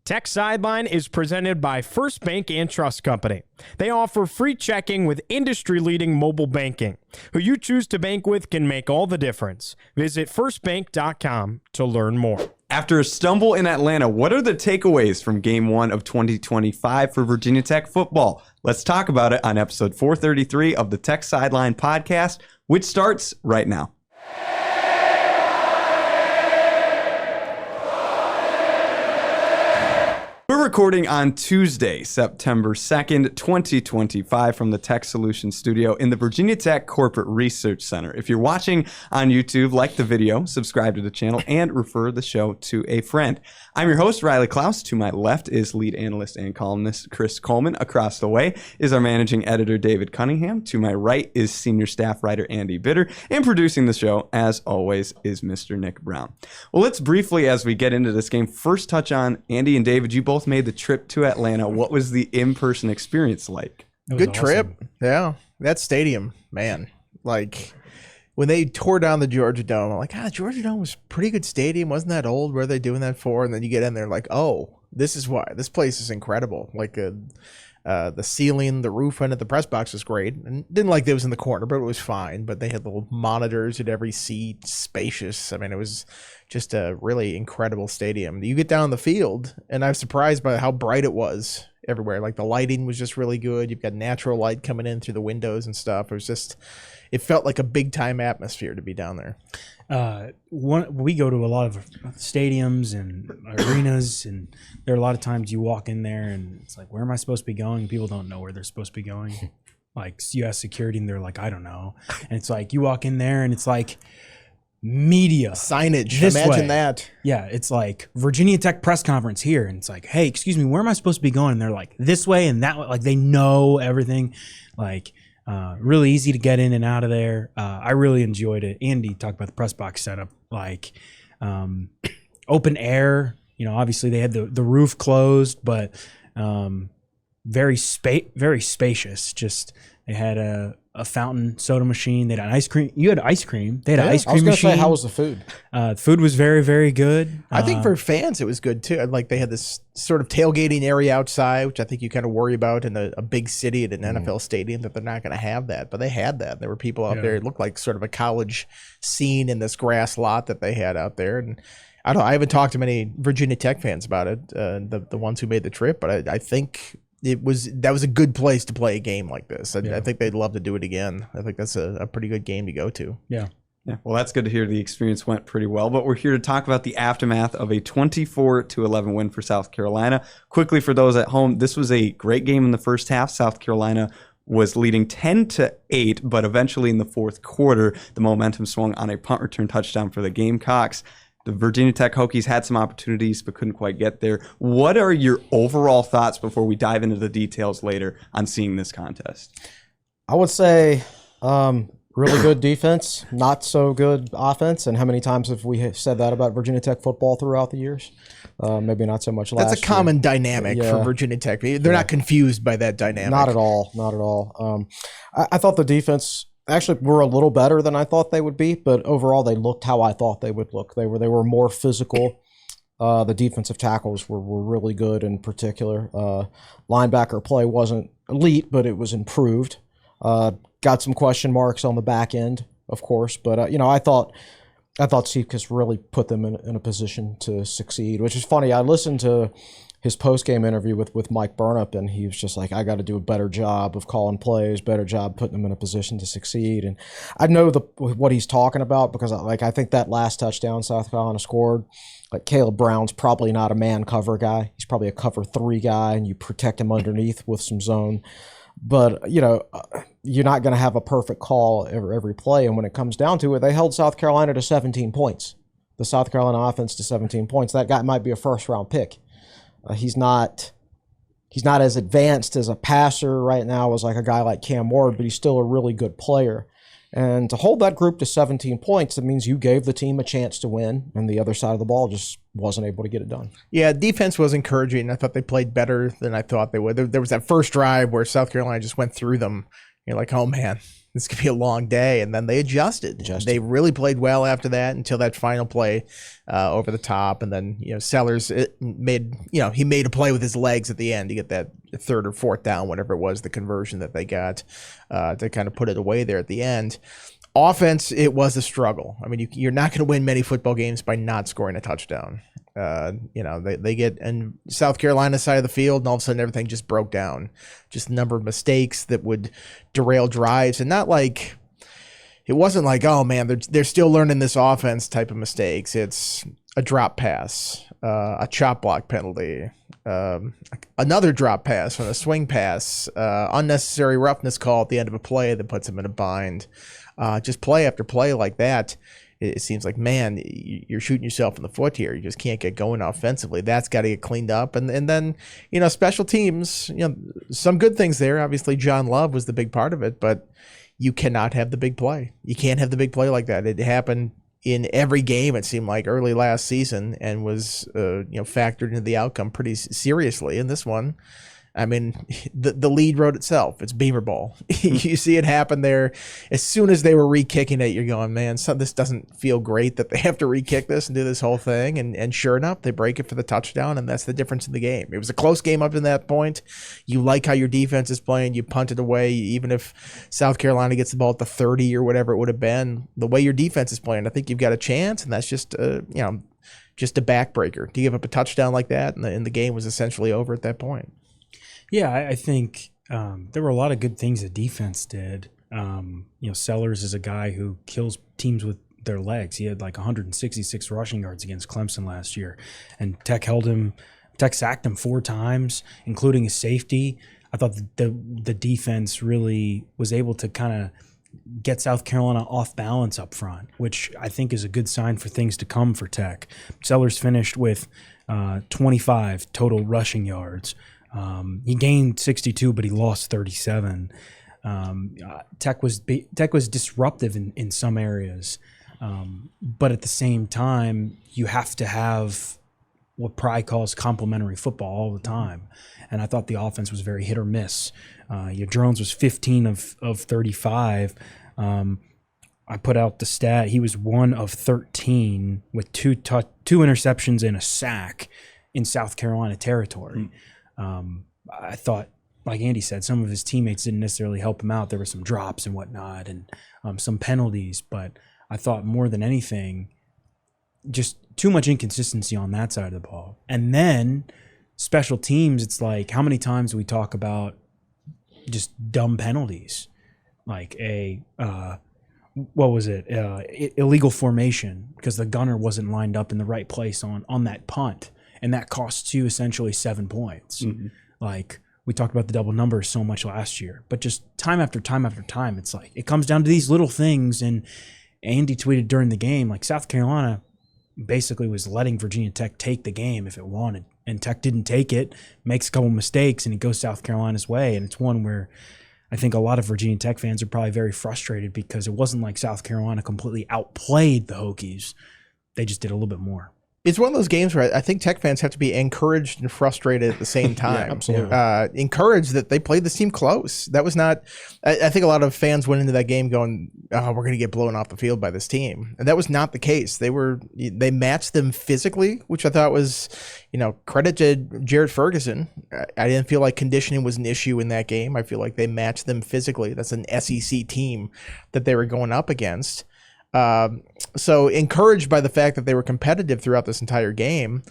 Tech Sideline is presented by First Bank and Trust Company. They offer free checking with industry-leading mobile banking. Who you choose to bank with can make all the difference. Visit firstbank.com to learn more. After a stumble in Atlanta, what are the takeaways from Game 1 of 2025 for Virginia Tech football? Let's talk about it on episode 433 of the Tech Sideline podcast, which starts right now. We're recording on Tuesday, September 2nd, 2025 from the Tech Solutions studio in the Virginia Tech Corporate Research Center. If you're watching on YouTube, like the video, subscribe to the channel, and refer the show to a friend. I'm your host, Riley Klaus. To my left is lead analyst and columnist Chris Coleman. Across the way is our managing editor, David Cunningham. To my right is senior staff writer Andy Bitter. And producing the show, as always, is Mr. Nick Brown. Well, let's briefly, as we get into this game, first touch on Andy and David. You both made the trip to Atlanta. What was the in-person experience like? Good trip. Yeah. That stadium, man. Like, when they tore down the Georgia Dome, I'm like, Georgia Dome was a pretty good stadium. Wasn't that old? What are they doing that for? And then you get in there like, oh, this is why. This place is incredible. Like, the ceiling, the roof end of the press box was great. And didn't like that it was in the corner, but it was fine. But they had little monitors at every seat, spacious. I mean, it was just a really incredible stadium. You get down the field, and I was surprised by how bright it was everywhere. Like, the lighting was just really good. You've got natural light coming in through the windows and stuff. It felt like a big time atmosphere to be down there. We go to a lot of stadiums and arenas, and there are a lot of times you walk in there and it's like, where am I supposed to be going? People don't know where they're supposed to be going. Like, you ask security and they're like, I don't know. And it's like, you walk in there and it's like media signage. Imagine way. That. Yeah. It's like Virginia Tech press conference here. And it's like, hey, excuse me, where am I supposed to be going? And they're like, this way and that way. Like, they know everything. Like, really easy to get in and out of there. I really enjoyed it. Andy talked about the press box setup, like open air. You know, obviously they had the roof closed, but very spacious. Just they had a fountain soda machine. They had ice cream. You had ice cream. They had an ice cream machine. I was going to say, how was the food? The food was very, very good. I think for fans it was good too. Like, they had this sort of tailgating area outside, which I think you kind of worry about in a big city at an NFL stadium, that they're not going to have that. But they had that. There were people out there. It looked like sort of a college scene in this grass lot that they had out there. And I haven't talked to many Virginia Tech fans about it, the ones who made the trip, but I think that was a good place to play a game like this. I think they'd love to do it again. I think that's a pretty good game to go to. Yeah. Yeah, well, that's good to hear. The experience went pretty well, but we're here to talk about the aftermath of a 24-11 win for South Carolina. Quickly, for those at home, this was a great game in the first half. South Carolina was leading 10-8, but eventually in the fourth quarter, the momentum swung on a punt return touchdown for the Gamecocks. The Virginia Tech Hokies had some opportunities, but couldn't quite get there. What are your overall thoughts before we dive into the details later on seeing this contest? I would say really good defense, not so good offense. And how many times have we said that about Virginia Tech football throughout the years? Maybe not so much last year. That's a common dynamic for Virginia Tech. They're not confused by that dynamic. Not at all. Not at all. I thought the defense actually were a little better than I thought they would be, but overall they looked how I thought they would look. They were more physical. The defensive tackles were really good in particular. Linebacker play wasn't elite, but it was improved. Got some question marks on the back end, of course, but I thought Seifkus really put them in a position to succeed, which is funny. I listened to his post-game interview with Mike Burnup, and he was just like, I got to do a better job of calling plays, better job putting them in a position to succeed. And I know what he's talking about, because I think that last touchdown South Carolina scored, like, Caleb Brown's probably not a man cover guy. He's probably a cover 3 guy, and you protect him underneath with some zone. But, you're not going to have a perfect call every play. And when it comes down to it, they held South Carolina to 17 points. The South Carolina offense to 17 points. That guy might be a first-round pick. He's not as advanced as a passer right now as like a guy like Cam Ward, but he's still a really good player. And to hold that group to 17 points, that means you gave the team a chance to win, and the other side of the ball just wasn't able to get it done. Yeah, defense was encouraging. I thought they played better than I thought they would. There was that first drive where South Carolina just went through them. You're like, oh, man, this could be a long day. And then they adjusted. They really played well after that until that final play over the top. And then, Sellers made a play with his legs at the end to get that third or fourth down, whatever it was, the conversion that they got to kind of put it away there at the end. Offense, it was a struggle. I mean, you're not going to win many football games by not scoring a touchdown. They get in South Carolina side of the field, and all of a sudden everything just broke down. Just a number of mistakes that would derail drives, and it wasn't like, oh man, they're still learning this offense type of mistakes. It's a drop pass, a chop block penalty, another drop pass on a swing pass, unnecessary roughness call at the end of a play that puts them in a bind. Just play after play like that. It seems like, man, you're shooting yourself in the foot here. You just can't get going offensively. That's got to get cleaned up. And then, special teams, some good things there. Obviously, John Love was the big part of it, but you cannot have the big play. You can't have the big play like that. It happened in every game, it seemed like, early last season, and was factored into the outcome pretty seriously. In this one, I mean, the lead wrote itself. It's Beamer ball. You see it happen there. As soon as they were re-kicking it, you're going, man, this doesn't feel great that they have to re-kick this and do this whole thing. And sure enough, they break it for the touchdown, and that's the difference in the game. It was a close game up to that point. You like how your defense is playing. You punt it away. Even if South Carolina gets the ball at the 30 or whatever it would have been, the way your defense is playing, I think you've got a chance, and that's just just a backbreaker. To give up a touchdown like that, and the game was essentially over at that point. Yeah, I think there were a lot of good things the defense did. Sellers is a guy who kills teams with their legs. He had like 166 rushing yards against Clemson last year, and Tech sacked him 4 times, including a safety. I thought the defense really was able to kind of get South Carolina off balance up front, which I think is a good sign for things to come for Tech. Sellers finished with 25 total rushing yards. He gained 62, but he lost 37. Tech was disruptive in some areas, but at the same time, you have to have what Pry calls complementary football all the time. And I thought the offense was very hit or miss. Drones was 15 of 35. I put out the stat. He was 1 of 13 with two interceptions and a sack in South Carolina territory. I thought, like Andy said, some of his teammates didn't necessarily help him out. There were some drops and whatnot and some penalties, but I thought more than anything, just too much inconsistency on that side of the ball. And then special teams, it's like, how many times do we talk about just dumb penalties? Like illegal formation because the gunner wasn't lined up in the right place on that punt. And that costs you essentially 7 points. Mm-hmm. Like, we talked about the double numbers so much last year, but just time after time after time, it's like it comes down to these little things. And Andy tweeted during the game, like, South Carolina basically was letting Virginia Tech take the game if it wanted, and Tech didn't take it, makes a couple mistakes, and it goes South Carolina's way. And it's one where I think a lot of Virginia Tech fans are probably very frustrated because it wasn't like South Carolina completely outplayed the Hokies. They just did a little bit more. It's one of those games where I think Tech fans have to be encouraged and frustrated at the same time. Yeah, absolutely. Encouraged that they played this team close. That was not – I think a lot of fans went into that game going, oh, we're going to get blown off the field by this team. And that was not the case. They matched them physically, which I thought was, credit to Jarrett Ferguson. I didn't feel like conditioning was an issue in that game. I feel like they matched them physically. That's an SEC team that they were going up against. So encouraged by the fact that they were competitive throughout this entire game,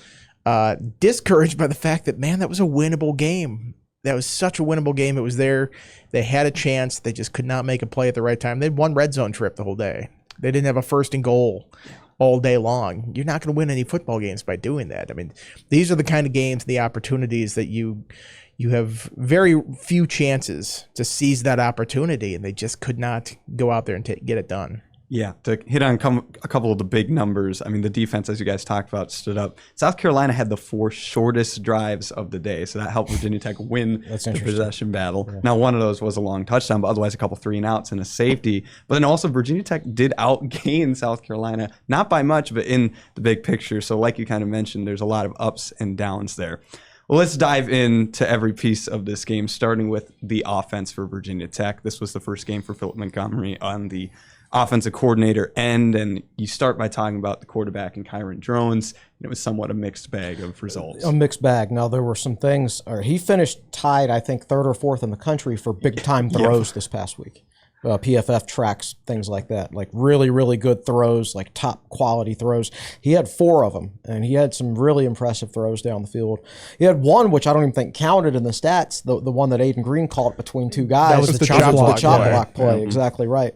discouraged by the fact that, man, that was a winnable game. That was such a winnable game. It was there. They had a chance. They just could not make a play at the right time. They had one red zone trip the whole day. They didn't have a first and goal all day long. You're not going to win any football games by doing that. I mean, these are the kind of games, the opportunities that you have very few chances to seize that opportunity, and they just could not go out there and get it done. Yeah, to hit on a couple of the big numbers, I mean, the defense, as you guys talked about, stood up. South Carolina had the 4 shortest drives of the day, so that helped Virginia Tech win the possession battle. Yeah. Now, one of those was a long touchdown, but otherwise a couple 3-and-outs and a safety. But then also Virginia Tech did outgain South Carolina, not by much, but in the big picture. So like you kind of mentioned, there's a lot of ups and downs there. Well, let's dive into every piece of this game, starting with the offense for Virginia Tech. This was the first game for Philip Montgomery on the offensive coordinator end, and you start by talking about the quarterback and Kyron Drones. It was somewhat a mixed bag of results. A mixed bag. Now, there were some things. He finished tied, I think, 3rd or 4th in the country for big-time throws this past week. PFF tracks things like that, like really, really good throws, like top-quality throws. He had 4 of them, and he had some really impressive throws down the field. He had one, which I don't even think counted in the stats, the one that Aiden Green caught between 2 guys. That was the chop block play. Exactly right.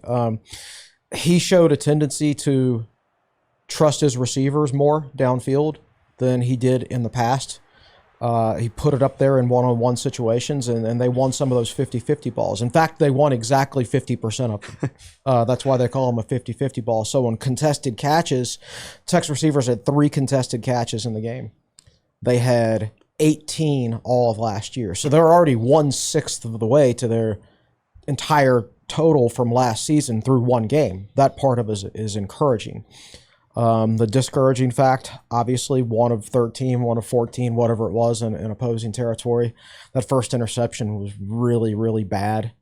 He showed a tendency to trust his receivers more downfield than he did in the past. He put it up there in one-on-one situations, and they won some of those 50-50 balls. In fact, they won exactly 50% of them. That's why they call them a 50-50 ball. So on contested catches, Tech's receivers had 3 contested catches in the game. They had 18 all of last year. So they're already 1/6 of the way to their entire total from last season through one game. That part of it is encouraging. The discouraging fact, obviously, 1 of 13, 1 of 14, whatever it was in opposing territory. That first interception was really, really bad.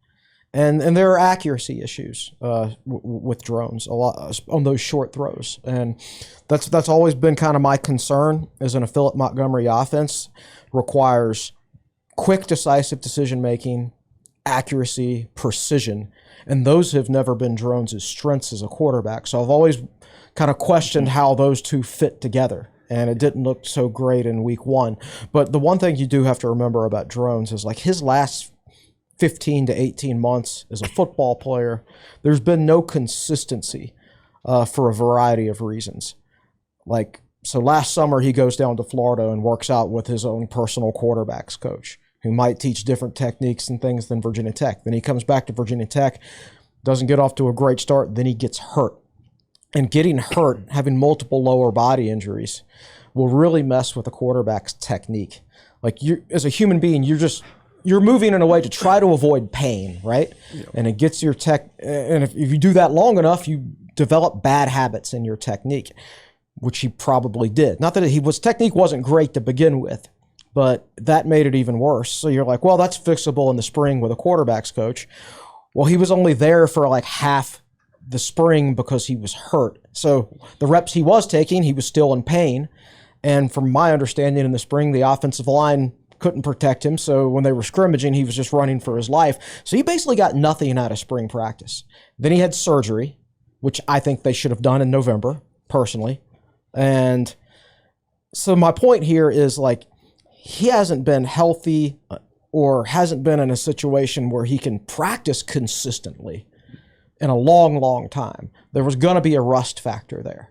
And there are accuracy issues with drones a lot on those short throws. And that's always been kind of my concern, is in a Philip Montgomery offense requires quick, decisive decision-making, accuracy, precision. And those have never been Drones' strengths as a quarterback. So I've always kind of questioned how those two fit together. And it didn't look so great in week 1. But the one thing you do have to remember about Drones is like his last 15 to 18 months as a football player, there's been no consistency for a variety of reasons. Like, so last summer he goes down to Florida and works out with his own personal quarterbacks coach, who might teach different techniques and things than Virginia Tech. Then he comes back to Virginia Tech, doesn't get off to a great start, then he gets hurt. And getting hurt, having multiple lower body injuries, will really mess with a quarterback's technique. Like, you, as a human being, you're moving in a way to try to avoid pain, right? Yep. And it gets your tech, and if you do that long enough, you develop bad habits in your technique, which he probably did. Not that his technique wasn't great to begin with, but that made it even worse. So you're like, well, that's fixable in the spring with a quarterback's coach. Well, he was only there for like half the spring because he was hurt. So the reps he was taking, he was still in pain. And from my understanding in the spring, the offensive line couldn't protect him. So when they were scrimmaging, he was just running for his life. So he basically got nothing out of spring practice. Then he had surgery, which I think they should have done in November, personally. And so my point here is, like, he hasn't been healthy or hasn't been in a situation where he can practice consistently in a long, long time. There was going to be a rust factor there.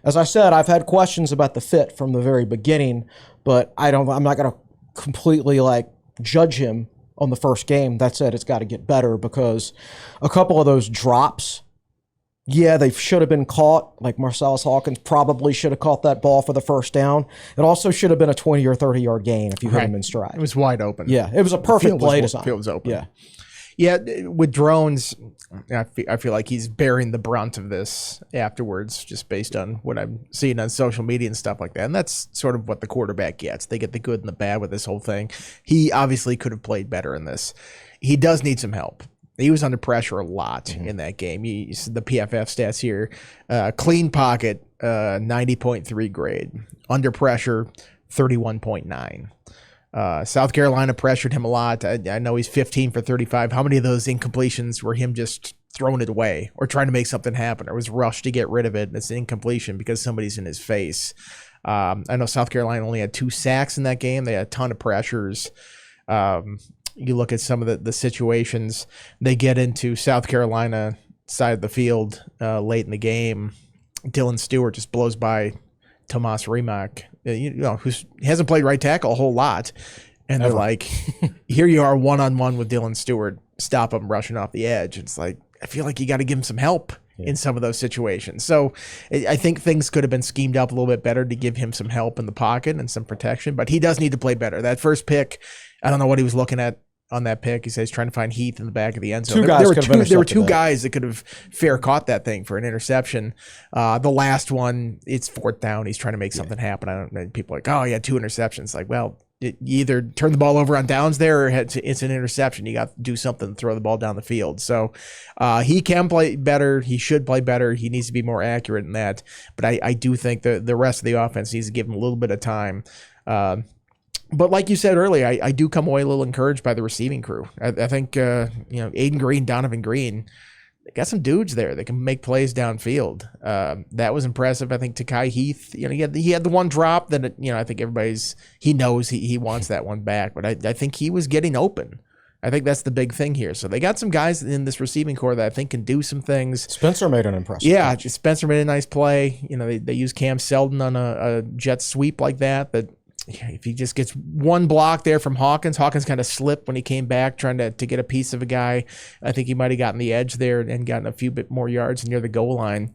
As I said, I've had questions about the fit from the very beginning, but I'm not going to completely like judge him on the first game. That said, it's got to get better, because a couple of those drops, yeah, they should have been caught. Like Marcellus Hawkins probably should have caught that ball for the first down. It also should have been a 20 or 30-yard gain if you hit him in stride. It was wide open. Yeah, it was a perfect play design. The field was open. Yeah. Yeah, with Drones, I feel like he's bearing the brunt of this afterwards, just based on what I'm seeing on social media and stuff like that. And that's sort of what the quarterback gets. They get the good and the bad with this whole thing. He obviously could have played better in this. He does need some help. He was under pressure a lot in that game. The PFF stats here, clean pocket, 90.3 grade. Under pressure, 31.9. South Carolina pressured him a lot. I know he's 15 for 35. How many of those incompletions were him just throwing it away or trying to make something happen, or was rushed to get rid of it, and it's an incompletion because somebody's in his face? I know South Carolina only had 2 sacks in that game. They had a ton of pressures. You look at some of the situations they get into, South Carolina side of the field late in the game. Dylan Stewart just blows by Tomas Rimac, who hasn't played right tackle a whole lot. And they're like, here you are one-on-one with Dylan Stewart. Stop him rushing off the edge. It's like, I feel like you got to give him some help in some of those situations. So I think things could have been schemed up a little bit better to give him some help in the pocket and some protection. But he does need to play better. That first pick, I don't know what he was looking at on that pick. He says he's trying to find Heath in the back of the end zone. Two guys there were could have two, there were intercepted two that. guys that could have fair caught that thing for an interception. The last one, it's 4th down. He's trying to make something happen. I don't know. People are like, oh, he had 2 interceptions. Like, well, you either turn the ball over on downs there or it's an interception. You got to do something to throw the ball down the field. So he can play better. He should play better. He needs to be more accurate in that. But I do think the rest of the offense needs to give him a little bit of time. But like you said earlier, I do come away a little encouraged by the receiving crew. I think, Aiden Green, Donovan Green, they got some dudes there that can make plays downfield. That was impressive. I think Takai Heath, he had the one drop that, I think he knows he wants that one back, but I think he was getting open. I think that's the big thing here. So they got some guys in this receiving core that I think can do some things. Spencer made an impressive catch. Spencer made a nice play. They use Cam Selden on a jet sweep like that if he just gets one block there from Hawkins kind of slipped when he came back trying to get a piece of a guy. I think he might have gotten the edge there and gotten a few bit more yards near the goal line.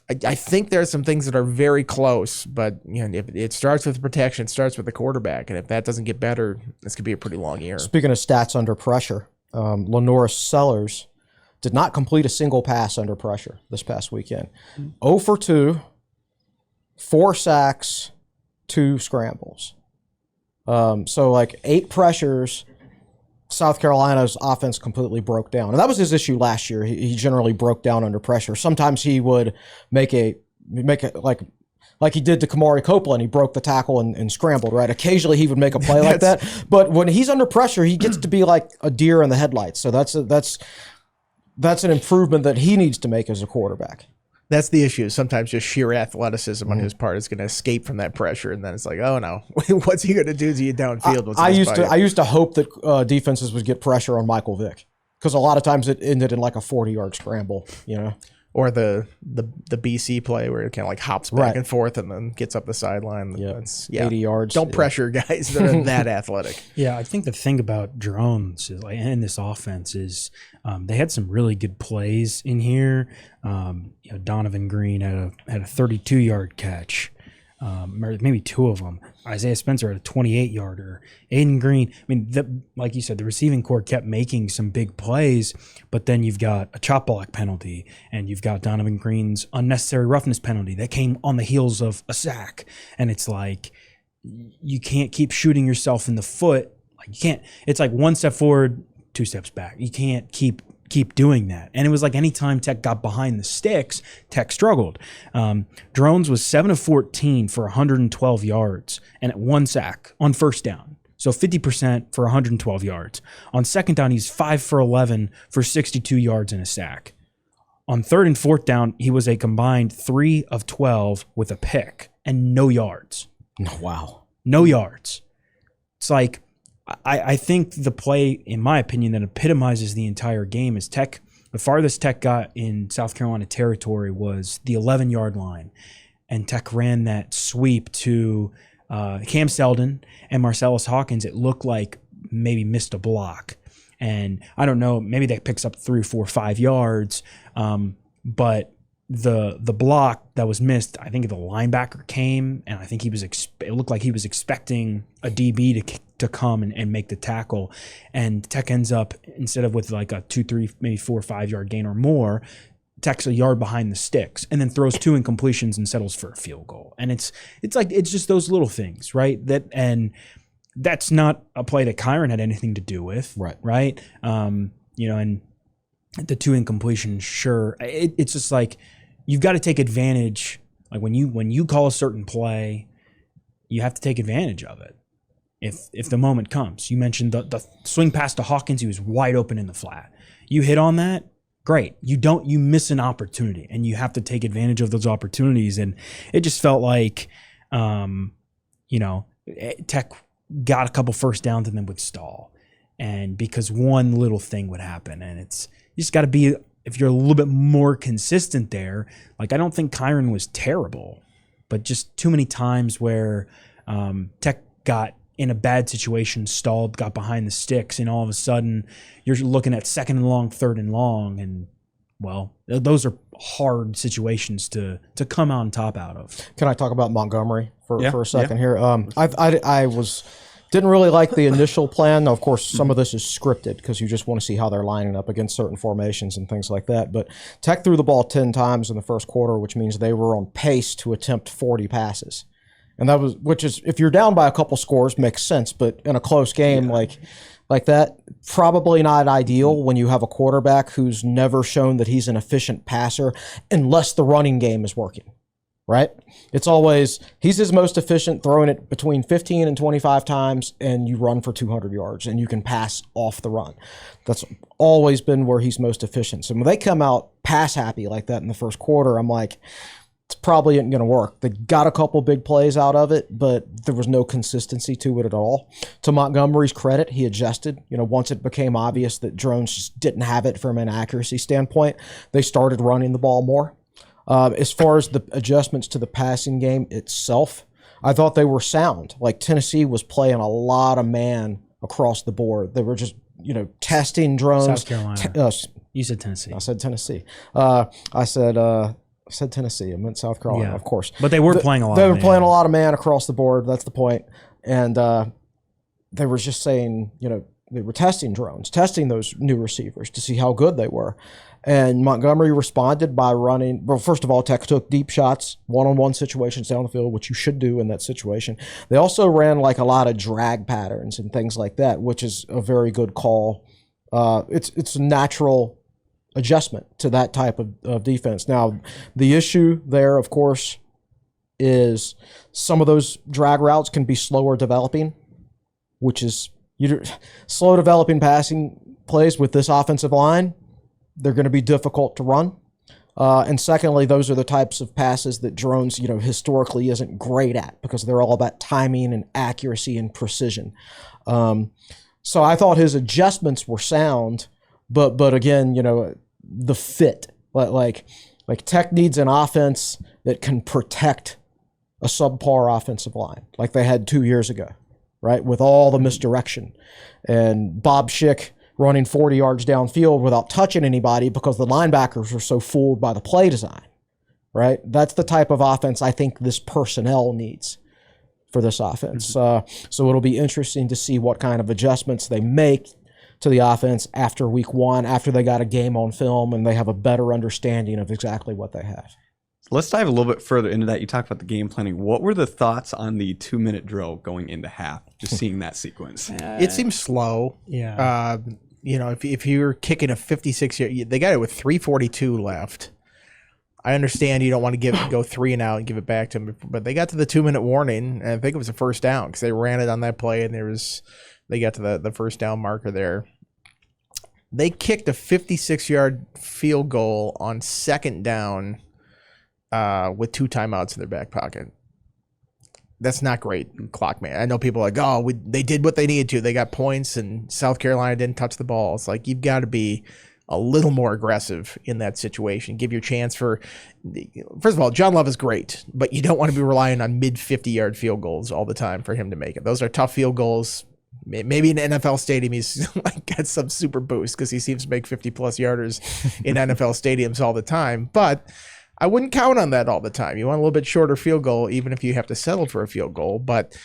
I think there are some things that are very close, but if it starts with protection, it starts with the quarterback, and if that doesn't get better, this could be a pretty long year. Speaking of stats under pressure, Lenora Sellers did not complete a single pass under pressure this past weekend. 0 for 2, 4 sacks, 2 scrambles. So like 8 pressures, South Carolina's offense completely broke down. And that was his issue last year. He generally broke down under pressure. Sometimes he would make a like he did to Kamari Copeland. He broke the tackle and scrambled, right? Occasionally he would make a play like that. But when he's under pressure, he gets to be like a deer in the headlights. So that's an improvement that he needs to make as a quarterback. That's the issue. Sometimes just sheer athleticism on his part is going to escape from that pressure, and then it's like, oh no, what's he going to do to you downfield? I used to hope that defenses would get pressure on Michael Vick, because a lot of times it ended in like a 40-yard scramble, or the BC play where it kind of like hops back and forth and then gets up the sideline. 80 yards. Don't pressure guys that are that athletic. Yeah, I think the thing about drones is, and this offense is, they had some really good plays in here. Donovan Green had a 32-yard catch, or maybe 2 of them. Isaiah Spencer had a 28-yarder. Aiden Green, like you said, the receiving core kept making some big plays, but then you've got a chop block penalty, and you've got Donovan Green's unnecessary roughness penalty that came on the heels of a sack. And it's like, you can't keep shooting yourself in the foot. Like, you can't. It's like 1 step forward, 2 steps back. You can't keep doing that. And it was like anytime Tech got behind the sticks, Tech struggled. Drones was 7 of 14 for 112 yards and at 1 sack on first down. So 50% for 112 yards. On second down, he's 5 for 11 for 62 yards and a sack. On third and fourth down, he was a combined 3 of 12 with a pick and no yards. Wow. No yards. It's like, I think the play, in my opinion, that epitomizes the entire game is Tech. The farthest Tech got in South Carolina territory was the 11-yard line. And Tech ran that sweep to Cam Selden and Marcellus Hawkins. It looked like maybe missed a block. And I don't know, maybe that picks up 3, 4, 5 yards. But the block that was missed, I think the linebacker came, and I think it looked like he was expecting a DB to come and make the tackle, and Tech ends up, instead of with like a 2, 3, maybe 4, 5 yard gain or more, Tech's a yard behind the sticks, and then throws 2 incompletions and settles for a field goal. And it's just those little things, right? And that's not a play that Kyron had anything to do with, right? And the 2 incompletions, sure. It's just like, you've got to take advantage. Like when you call a certain play, you have to take advantage of it. If the moment comes. You mentioned the swing pass to Hawkins, he was wide open in the flat. You hit on that, great. You miss an opportunity, and you have to take advantage of those opportunities. And it just felt like, Tech got a couple first downs and then would stall, and because one little thing would happen, and you just got to be. If you're a little bit more consistent there, like I don't think Kyron was terrible, but just too many times where Tech got in a bad situation, stalled, got behind the sticks, and all of a sudden you're looking at 2nd and long, 3rd and long, and well, those are hard situations to come on top out of. Can I talk about Montgomery for a second here? I Didn't really like the initial plan. Now, of course, some of this is scripted because you just want to see how they're lining up against certain formations and things like that. But Tech threw the ball 10 times in the first quarter, which means they were on pace to attempt 40 passes. And that was, which is, if you're down by a couple scores, makes sense. But in a close game like that, probably not ideal when you have a quarterback who's never shown that he's an efficient passer unless the running game is working, right? It's always, he's his most efficient throwing it between 15 and 25 times, and you run for 200 yards, and you can pass off the run. That's always been where he's most efficient. So when they come out pass happy like that in the first quarter, I'm like, it's probably isn't going to work. They got a couple big plays out of it, but there was no consistency to it at all. To Montgomery's credit, he adjusted. Once it became obvious that Drones just didn't have it from an accuracy standpoint, they started running the ball more. As far as the adjustments to the passing game itself, I thought they were sound. Like Tennessee was playing a lot of man across the board. They were just, testing Drones. South Carolina. You said Tennessee. I said Tennessee. I said Tennessee. I meant South Carolina, of course. But they were playing a lot. They were playing a lot of man across the board. That's the point. And they were just saying, they were testing Drones, testing those new receivers to see how good they were. And Montgomery responded by running. Well, first of all, Tech took deep shots, one-on-one situations down the field, which you should do in that situation. They also ran like a lot of drag patterns and things like that, which is a very good call. It's a natural adjustment to that type of defense. Now, the issue there, of course, is some of those drag routes can be slower developing, which is slow developing passing plays with this offensive line. They're going to be difficult to run. And secondly, those are the types of passes that Drones, historically isn't great at because they're all about timing and accuracy and precision. So I thought his adjustments were sound, but again, the fit, like Tech needs an offense that can protect a subpar offensive line like they had 2 years ago, right? With all the misdirection and Bob Schick running 40 yards downfield without touching anybody because the linebackers were so fooled by the play design, right? That's the type of offense I think this personnel needs for this offense. So it'll be interesting to see what kind of adjustments they make to the offense after week one, after they got a game on film and they have a better understanding of exactly what they have. Let's dive a little bit further into that. You talked about the game planning. What were the thoughts on the 2-minute drill going into half? Just seeing that sequence. It seems slow. Yeah. If you're kicking a 56-yard, they got it with 3:42 left. I understand you don't want to go 3 and out and give it back to them, but they got to the 2-minute warning, and I think it was a first down because they ran it on that play, and they got to the first down marker there. They kicked a 56-yard field goal on second down with 2 timeouts in their back pocket. That's not great clock man. I know people are like, they did what they needed to. They got points, and South Carolina didn't touch the ball. It's like you've got to be a little more aggressive in that situation. Give your chance for – first of all, John Love is great, but you don't want to be relying on mid-50-yard field goals all the time for him to make it. Those are tough field goals. Maybe in an NFL stadium he's got some super boost because he seems to make 50-plus yarders in NFL stadiums all the time. But I wouldn't count on that all the time. You want a little bit shorter field goal, even if you have to settle for a field goal. But,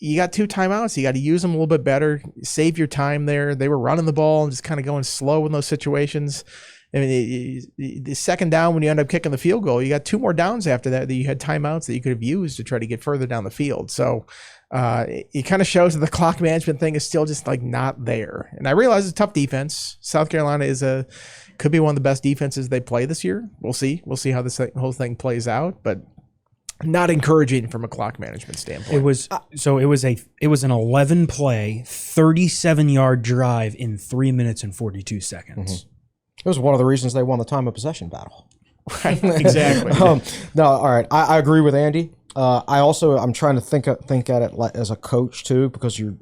you got 2 timeouts. You got to use them a little bit better. Save your time there. They were running the ball and just kind of going slow in those situations. I mean, the second down when you end up kicking the field goal, you got 2 more downs after that you had timeouts that you could have used to try to get further down the field. So it kind of shows that the clock management thing is still just like not there. And I realize it's a tough defense. South Carolina could be one of the best defenses they play this year. We'll see. We'll see how this whole thing plays out, but not encouraging from a clock management standpoint. It was an 11 play, 37-yard drive in 3 minutes and 42 seconds. Mm-hmm. It was one of the reasons they won the time of possession battle. Right, exactly. No, all right. I agree with Andy. I'm trying to think at it as a coach too, because you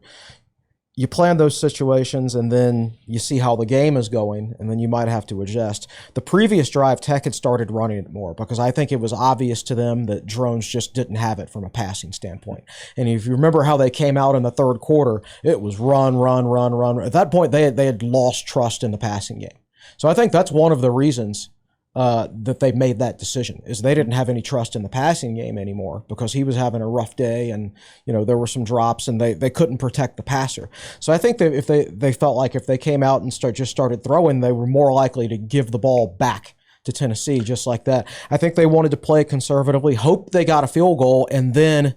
plan those situations and then you see how the game is going and then you might have to adjust. The previous drive, Tech had started running it more because I think it was obvious to them that Drones just didn't have it from a passing standpoint. And if you remember how they came out in the third quarter, it was run. At that point, they had lost trust in the passing game. So I think that's one of the reasons that they made that decision, is they didn't have any trust in the passing game anymore because he was having a rough day, and there were some drops, and they couldn't protect the passer. So I think that if they felt like if they came out and just started throwing, they were more likely to give the ball back to Tennessee just like that. I think they wanted to play conservatively, hope they got a field goal, and then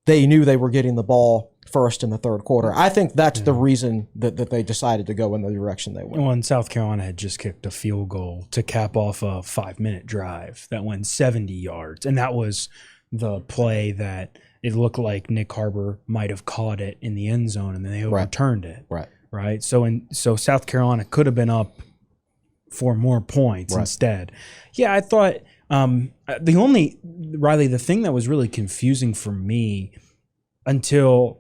they knew they were getting the ball first in the third quarter. I think that's the reason that they decided to go in the direction they went. Well, and South Carolina had just kicked a field goal to cap off a 5-minute drive that went 70 yards. And that was the play that it looked like Nick Harbor might have caught it in the end zone, and then they overturned it. Right. So South Carolina could have been up for more points instead. Yeah, I thought the thing that was really confusing for me until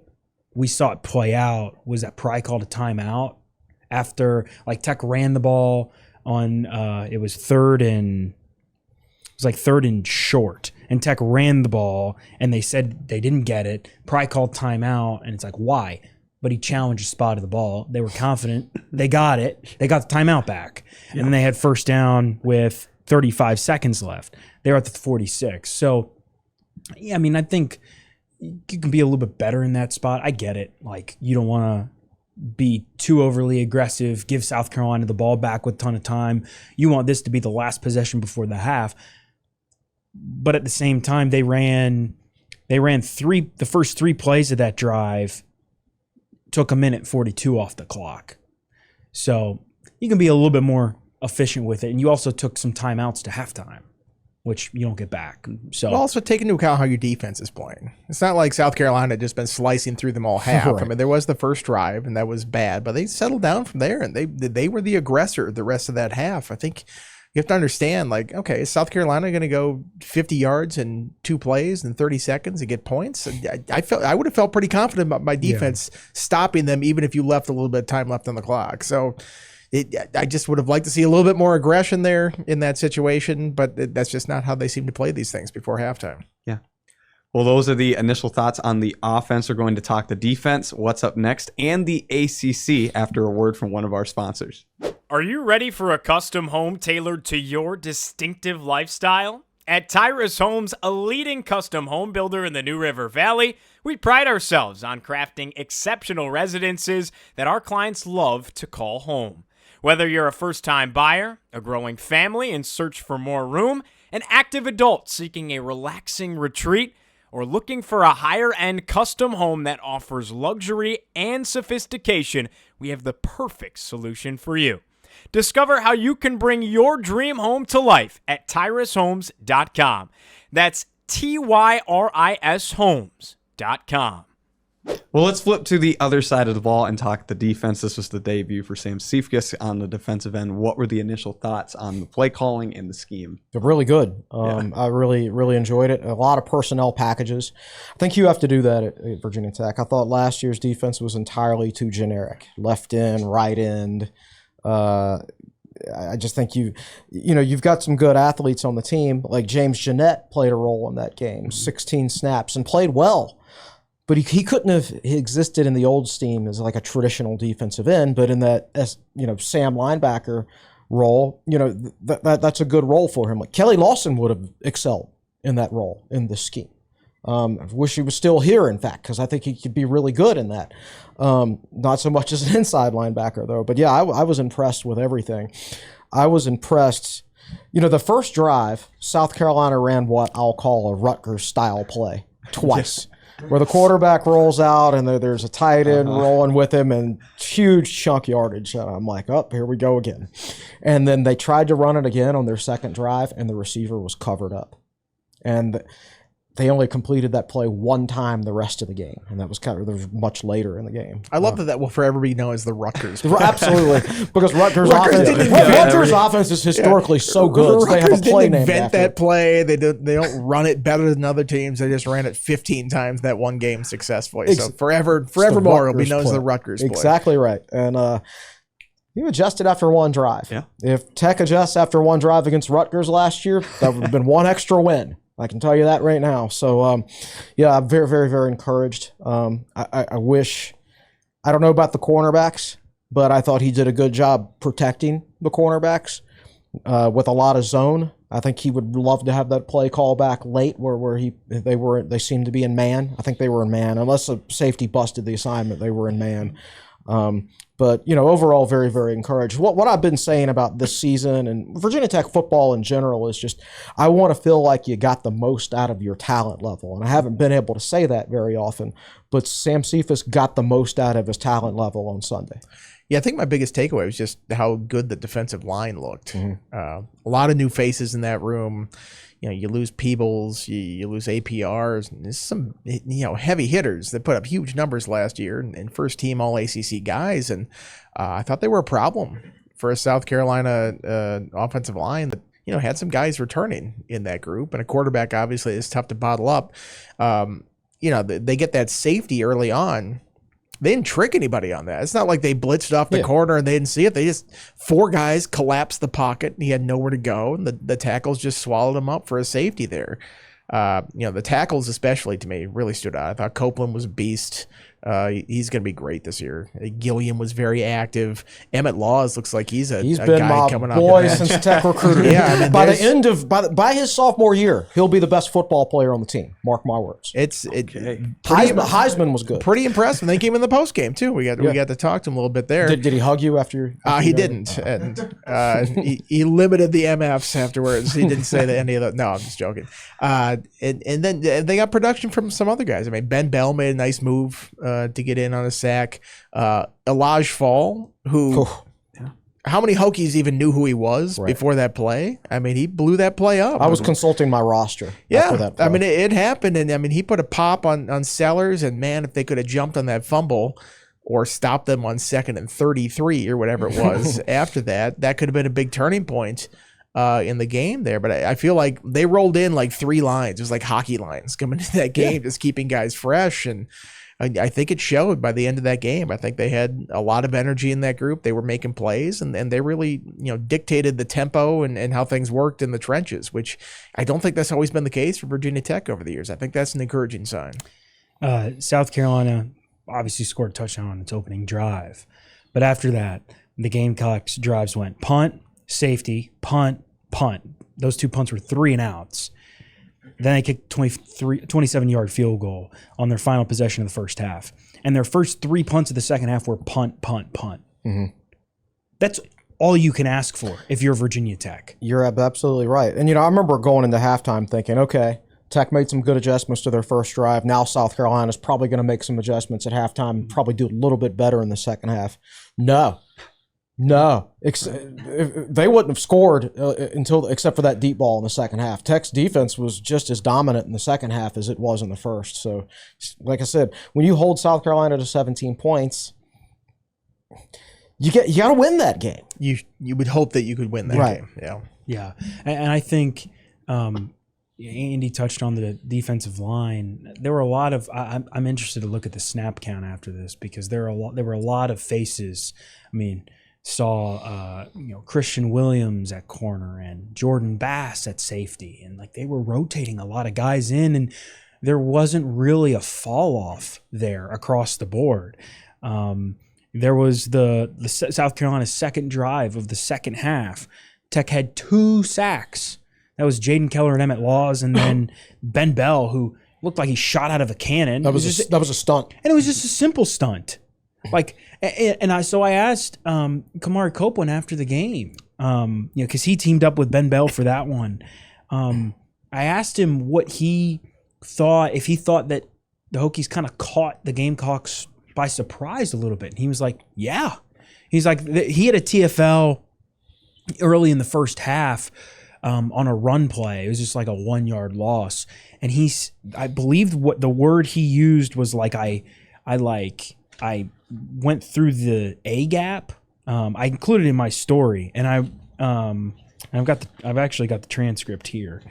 we saw it play out was that Pry called a timeout after Tech ran the ball on it was third and short, and Tech ran the ball and they said they didn't get it. Pry called timeout, and it's like, why? But he challenged the spot of the ball. They were confident. They got it. They got the timeout back. And then they had first down with 35 seconds left. They were at the 46. So, yeah, I mean, I think you can be a little bit better in that spot. I get it. You don't want to be too overly aggressive, give South Carolina the ball back with a ton of time. You want this to be the last possession before the half. But at the same time, they ran the first 3 plays of that drive took 1:42 off the clock. So you can be a little bit more efficient with it. And you also took some timeouts to halftime, which you don't get back. So also take into account how your defense is playing. It's not like South Carolina had just been slicing through them all half. Right. I mean, there was the first drive, and that was bad, but they settled down from there, and they were the aggressor the rest of that half. I think you have to understand, okay, is South Carolina going to go 50 yards in 2 plays in 30 seconds and get points? I would have felt pretty confident about my defense stopping them, even if you left a little bit of time left on the clock. So I just would have liked to see a little bit more aggression there in that situation, but that's just not how they seem to play these things before halftime. Yeah. Well, those are the initial thoughts on the offense. We're going to talk the defense, what's up next, and the ACC after a word from one of our sponsors. Are you ready for a custom home tailored to your distinctive lifestyle? At Tyrus Homes, a leading custom home builder in the New River Valley, we pride ourselves on crafting exceptional residences that our clients love to call home. Whether you're a first-time buyer, a growing family in search for more room, an active adult seeking a relaxing retreat, or looking for a higher-end custom home that offers luxury and sophistication, we have the perfect solution for you. Discover how you can bring your dream home to life at TyrusHomes.com. That's TYRIS Homes.com. Well, let's flip to the other side of the ball and talk the defense. This was the debut for Sam Seifkes on the defensive end. What were the initial thoughts on the play calling and the scheme? They're really good. I really enjoyed it. A lot of personnel packages. I think you have to do that at Virginia Tech. I thought last year's defense was entirely too generic. Left end, right end. I just think you've got some good athletes on the team. Like James Jeanette played a role in that game, 16 snaps, and played well. But he couldn't have existed in the old scheme as like a traditional defensive end. But in that Sam linebacker role, that's a good role for him. Like Kelly Lawson would have excelled in that role in this scheme. I wish he was still here, in fact, because I think he could be really good in that. Not so much as an inside linebacker, though. But yeah, I was impressed with everything. I was impressed. The first drive, South Carolina ran what I'll call a Rutgers-style play twice. Where the quarterback rolls out and there's a tight end rolling with him and huge chunk yardage. And I'm like, here we go again. And then they tried to run it again on their second drive, and the receiver was covered up. And they only completed that play one time the rest of the game, and that was much later in the game. I love that will forever be known as the Rutgers. Absolutely, because Rutgers offense is historically so good. So they have a play didn't named invent after that it. play. They don't run it better than other teams. They just ran it 15 times that one game successfully. So forevermore, it'll be known as the Rutgers play. Exactly right, and you adjusted after one drive. Yeah. If Tech adjusts after one drive against Rutgers last year, that would have been one extra win. I can tell you that right now. So, I'm very, very, very encouraged. I wish – I don't know about the cornerbacks, but I thought he did a good job protecting the cornerbacks. with a lot of zone. I think he would love to have that play call back late where they seemed to be in man. I think they were in man. Unless a safety busted the assignment, they were in man. But, overall, very, very encouraged. What I've been saying about this season and Virginia Tech football in general is just I want to feel like you got the most out of your talent level. And I haven't been able to say that very often. But Sam Cephas got the most out of his talent level on Sunday. Yeah, I think my biggest takeaway was just how good the defensive line looked. A lot of new faces in that room. You lose Peebles, you lose APRs, and there's some heavy hitters that put up huge numbers last year and first team All ACC guys, and I thought they were a problem for a South Carolina offensive line that had some guys returning in that group, and a quarterback obviously is tough to bottle up. They get that safety early on. They didn't trick anybody on that. It's not like they blitzed off the corner and they didn't see it. They just, 4 guys collapsed the pocket and he had nowhere to go. And the tackles just swallowed him up for a safety there. The tackles especially to me really stood out. I thought Copeland was a beast. He's going to be great this year. Gilliam was very active. Emmett Laws looks like he's been guy coming boy since Tech recruited. By his sophomore year, he'll be the best football player on the team. Mark my words. Heisman was good. Pretty impressive. They came in the post game too. We got to talk to him a little bit there. Did he hug you after? He didn't, and he limited the MFs afterwards. He didn't say that any of that. No, I'm just joking. And then they got production from some other guys. I mean, Ben Bell made a nice move to get in on a sack. Elijah Fall, who how many Hokies even knew who he was before that play? I mean, he blew that play up. I was consulting my roster after that play. I mean, it happened, and I mean, he put a pop on Sellers, and man, if they could have jumped on that fumble or stopped them on 2nd and 33 or whatever it was after that could have been a big turning point in the game there. But I feel like they rolled in like 3 lines. It was like hockey lines coming into that game, just keeping guys fresh. And I think it showed by the end of that game. I think they had a lot of energy in that group. They were making plays, and they really dictated the tempo and how things worked in the trenches, which I don't think that's always been the case for Virginia Tech over the years. I think that's an encouraging sign. South Carolina obviously scored a touchdown on its opening drive. But after that, the Gamecocks' drives went punt, safety, punt, punt. Those 2 punts were 3 and outs. Then they kicked 27-yard field goal on their final possession of the first half. And their first 3 punts of the second half were punt, punt, punt. Mm-hmm. That's all you can ask for if you're Virginia Tech. You're absolutely right. And, I remember going into halftime thinking, okay, Tech made some good adjustments to their first drive. Now South Carolina's probably going to make some adjustments at halftime, probably do a little bit better in the second half. No. They wouldn't have scored except for that deep ball in the second half. Tech's defense was just as dominant in the second half as it was in the first. So, like I said, when you hold South Carolina to 17 points, you got to win that game. You would hope that you could win that game. Yeah. And I think Andy touched on the defensive line. There were a lot of. I'm interested to look at the snap count after this because there were a lot of faces. I mean, saw Christian Williams at corner and Jordan Bass at safety, and like they were rotating a lot of guys in, and there wasn't really a fall off there across the board. There was the South Carolina second drive of the second half. Tech had 2 sacks. That was Jaden Keller and Emmett Laws, and then Ben Bell, who looked like he shot out of a cannon. That was a stunt, and it was just a simple stunt. Like, and I asked Kamari Copeland after the game, because he teamed up with Ben Bell for that one. I asked him what he thought, if he thought that the Hokies kind of caught the Gamecocks by surprise a little bit. And he was like, yeah. He's like, he had a TFL early in the first half on a run play. It was just like a 1-yard loss. And I believe what the word he used was like, I went through the A gap. I included it in my story, and I've actually got the transcript here.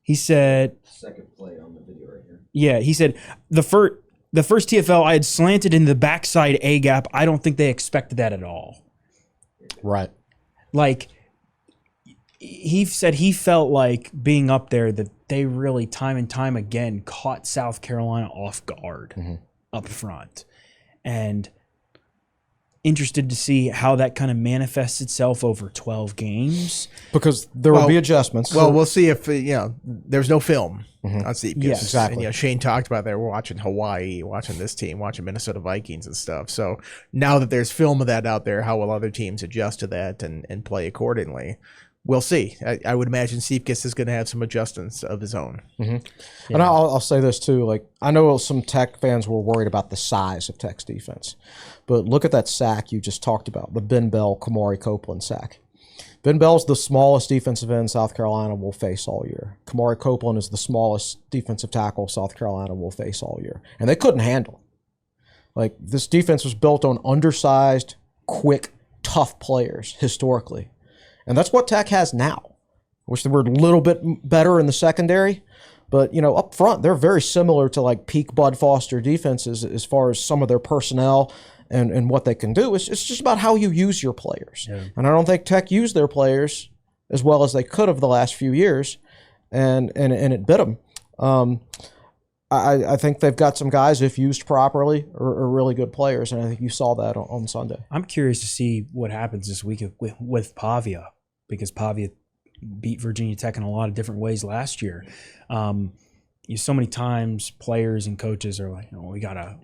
He said, second play on the video right here. Yeah, he said the first TFL I had slanted in the backside A gap. I don't think they expected that at all. Right. Like he said, he felt like being up there that they really time and time again caught South Carolina off guard. Mm-hmm. Up front. And interested to see how that kind of manifests itself over 12 games. Because there will be adjustments. Well, we'll see if there's no film on Seepkes. Yes, exactly. And, Shane talked about that. We're watching Hawaii, watching this team, watching Minnesota Vikings and stuff. So now that there's film of that out there, how will other teams adjust to that and play accordingly? We'll see. I would imagine Seepkes is going to have some adjustments of his own. And I'll say this too. Like, I know some Tech fans were worried about the size of Tech's defense, but look at that sack you just talked about, the Ben Bell, Kamari Copeland sack. Ben Bell's the smallest defensive end South Carolina will face all year. Kamari Copeland is the smallest defensive tackle South Carolina will face all year. And they couldn't handle it. Like, this defense was built on undersized, quick, tough players historically. And that's what Tech has now. I wish they were a little bit better in the secondary. But, up front, they're very similar to like peak Bud Foster defenses as far as some of their personnel and what they can do. It's just about how you use your players. Yeah. And I don't think Tech used their players as well as they could have the last few years, and it bit them. I think they've got some guys, if used properly, are really good players, and I think you saw that on Sunday. I'm curious to see what happens this week with Pavia, because Pavia beat Virginia Tech in a lot of different ways last year. So many times players and coaches are like, we gotta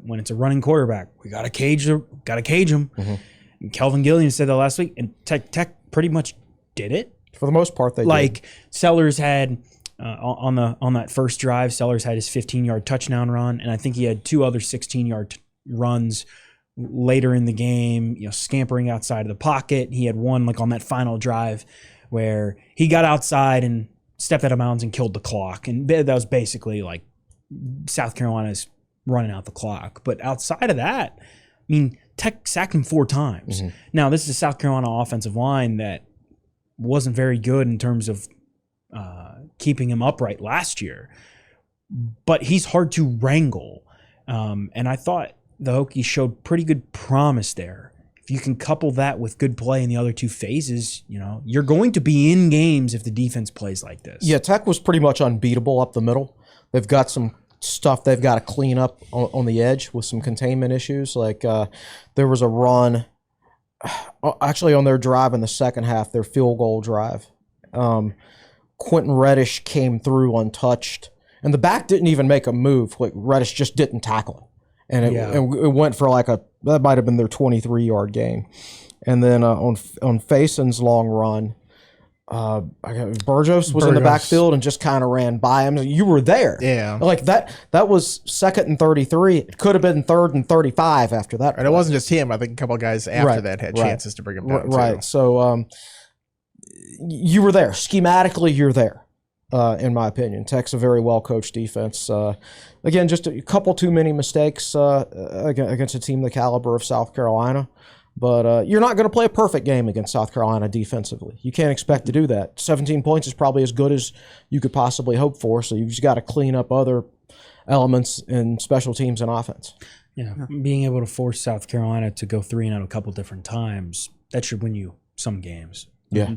when it's a running quarterback, we gotta cage him. Mm-hmm. And Kelvin Gilliam said that last week, and Tech pretty much did it. For the most part, they did. Sellers had on that first drive, Sellers had his 15-yard touchdown run, and I think he had two other 16-yard runs later in the game, scampering outside of the pocket. He had one on that final drive where he got outside and stepped out of bounds and killed the clock. And that was basically like South Carolina's running out the clock. But outside of that, Tech sacked him 4 times. Mm-hmm. Now, this is a South Carolina offensive line that wasn't very good in terms of keeping him upright last year. But he's hard to wrangle. And I thought the Hokies showed pretty good promise there. If you can couple that with good play in the other 2 phases, you're going to be in games if the defense plays like this. Yeah, Tech was pretty much unbeatable up the middle. They've got some stuff they've got to clean up on the edge with some containment issues. Like there was a run, actually on their drive in the second half, their field goal drive. Quentin Reddish came through untouched, and the back didn't even make a move. Like, Reddish just didn't tackle him. And it went for that might have been their 23-yard gain. And then on Fason's long run, Burgos was in the backfield and just kind of ran by him. You were there. Yeah. Like that was 2nd and 33. It could have been 3rd and 35 after that. And it wasn't just him. I think a couple of guys after that had chances to bring him down. Right. Too. So you were there. Schematically, you're there. In my opinion, Tech's a very well-coached defense. Again, just a couple too many mistakes against a team the caliber of South Carolina. But you're not going to play a perfect game against South Carolina defensively. You can't expect to do that. 17 points is probably as good as you could possibly hope for, so you've just got to clean up other elements in special teams and offense. Yeah, being able to force South Carolina to go 3-0 a couple different times, that should win you some games. Yeah. Mm-hmm.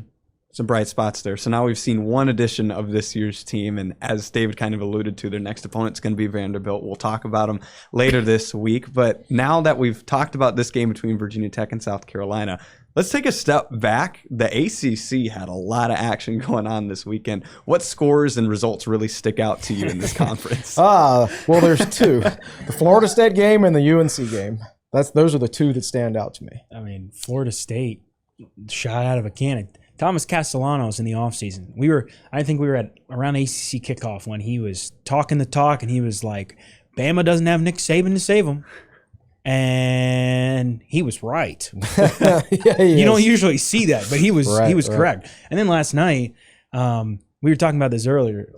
Some bright spots there. So now we've seen one edition of this year's team, and as David kind of alluded to, their next opponent's going to be Vanderbilt. We'll talk about them later this week. But now that we've talked about this game between Virginia Tech and South Carolina, let's take a step back. The ACC had a lot of action going on this weekend. What scores and results really stick out to you in this conference? Well, there's 2. The Florida State game and the UNC game. Those are the 2 that stand out to me. Florida State shot out of a cannon. Thomas Castellanos in the offseason. I think we were at around ACC kickoff when he was talking the talk, and he was like, Bama doesn't have Nick Saban to save them. And he was right. You don't usually see that, but he was correct. And then last night, we were talking about this earlier,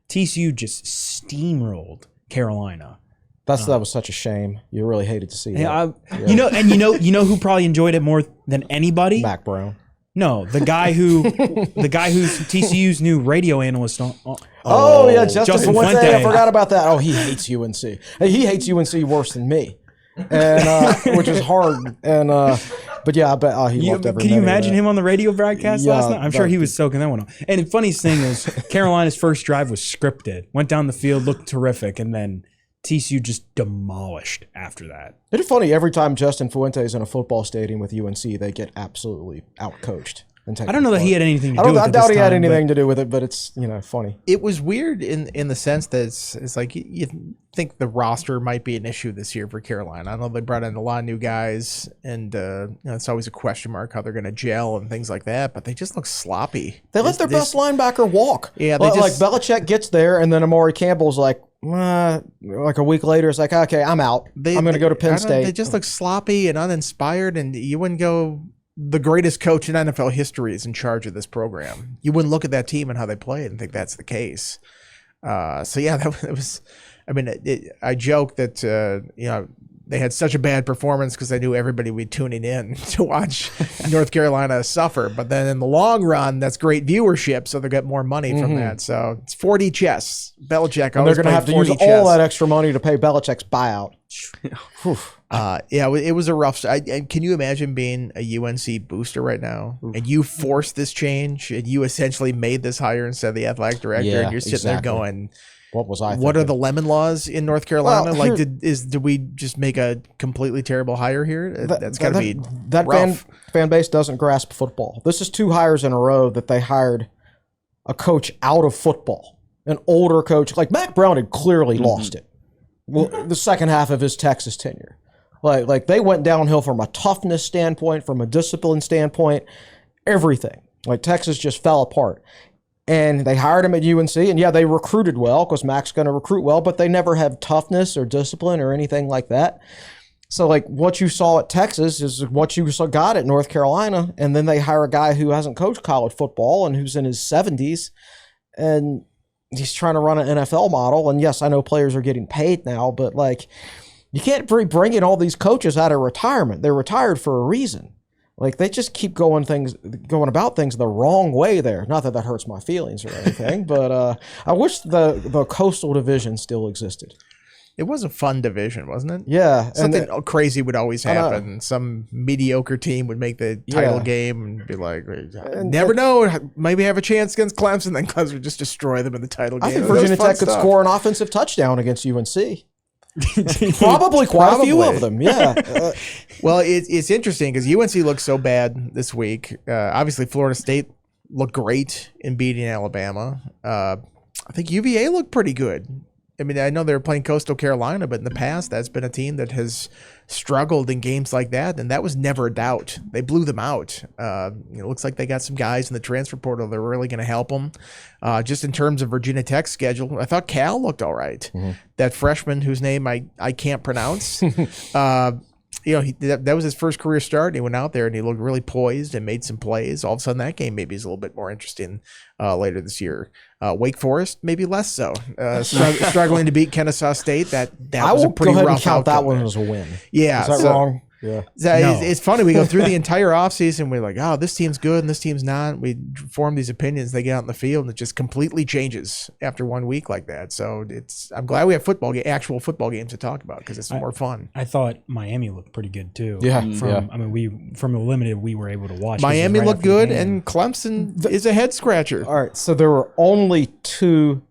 TCU just steamrolled Carolina. That was such a shame. You really hated to see that. You know who probably enjoyed it more than anybody? Mac Brown. No, the guy who's TCU's new radio analyst. Justin Fuente. I forgot about that. Oh, he hates UNC. He hates UNC worse than me, and which is hard. And but yeah, I bet he loved every minute. Can you imagine him on the radio broadcast last night? I'm sure he was soaking that one up. And the funniest thing is, Carolina's first drive was scripted. Went down the field, looked terrific, and then TCU just demolished after that. It's funny, every time Justin Fuente's in a football stadium with UNC, they get absolutely outcoached. I don't know that he had anything to do with it. I doubt he had anything to do with it, but it's, funny. It was weird in the sense that it's like you think the roster might be an issue this year for Carolina. I know they brought in a lot of new guys, and it's always a question mark how they're going to gel and things like that, but they just look sloppy. They let their best linebacker walk. Yeah, like Belichick gets there, and then Amari Campbell's like a week later, it's like, okay, I'm out. I'm going to go to Penn State. They just look sloppy and uninspired, and you wouldn't go, the greatest coach in NFL history is in charge of this program. You wouldn't look at that team and how they played and think that's the case. So yeah, that was. I mean, I joke that they had such a bad performance because I knew everybody would be tuning in to watch North Carolina suffer. But then in the long run, that's great viewership, so they get more money from that. So it's 4D chess. Belichick, and they're going to have to use all that extra money to pay Belichick's buyout. It was a rough. Can you imagine being a UNC booster right now, and you forced this change, and you essentially made this hire instead of the athletic director, and you're sitting there going, "What was I? What are the lemon laws in North Carolina? Well, did we just make a completely terrible hire here? That's got to be that rough. fan base doesn't grasp football. This is 2 hires in a row that they hired a coach out of football, an older coach. Like Mac Brown had clearly lost it. Well, the second half of his Texas tenure. Like they went downhill from a toughness standpoint, from a discipline standpoint, everything. Like Texas just fell apart. And they hired him at UNC, and yeah, they recruited well because Mac's going to recruit well, but they never have toughness or discipline or anything like that. So like what you saw at Texas is what you got at North Carolina, and then they hire a guy who hasn't coached college football and who's in his 70s, and he's trying to run an NFL model. And yes, I know players are getting paid now, but like, you can't bring in all these coaches out of retirement. They're retired for a reason. Like they just keep going about things the wrong way there. Not that hurts my feelings or anything, but I wish the Coastal Division still existed. It was a fun division, wasn't it? Yeah. Something crazy would always happen. Some mediocre team would make the title game and be like, never know, maybe have a chance against Clemson, then Clemson would just destroy them in the title game. I think Virginia Tech could score an offensive touchdown against UNC. Probably quite a few of them, yeah. Well, it's interesting because UNC looked so bad this week. Obviously, Florida State looked great in beating Alabama. I think UVA looked pretty good. I mean, I know they were playing Coastal Carolina, but in the past, that's been a team that has struggled in games like that, and that was never a doubt. They blew them out. It looks like they got some guys in the transfer portal that are really going to help them. Just in terms of Virginia Tech's schedule, I thought Cal looked all right. Mm-hmm. That freshman whose name I can't pronounce. That was his first career start. And he went out there and he looked really poised and made some plays. All of a sudden, that game maybe is a little bit more interesting later this year. Wake Forest, maybe less so. Struggling to beat Kennesaw State. That was a pretty rough outcome. I will go ahead and count that one as a win. Yeah, is that wrong? Yeah. It's funny. We go through the entire offseason. We're like, oh, this team's good and this team's not. We form these opinions. They get out in the field and it just completely changes after 1 week like that. So I'm glad we have actual football games to talk about because it's more fun. I thought Miami looked pretty good too. Yeah. I mean, from the limited we were able to watch. Miami looked good and Clemson is a head scratcher. All right. So there were only two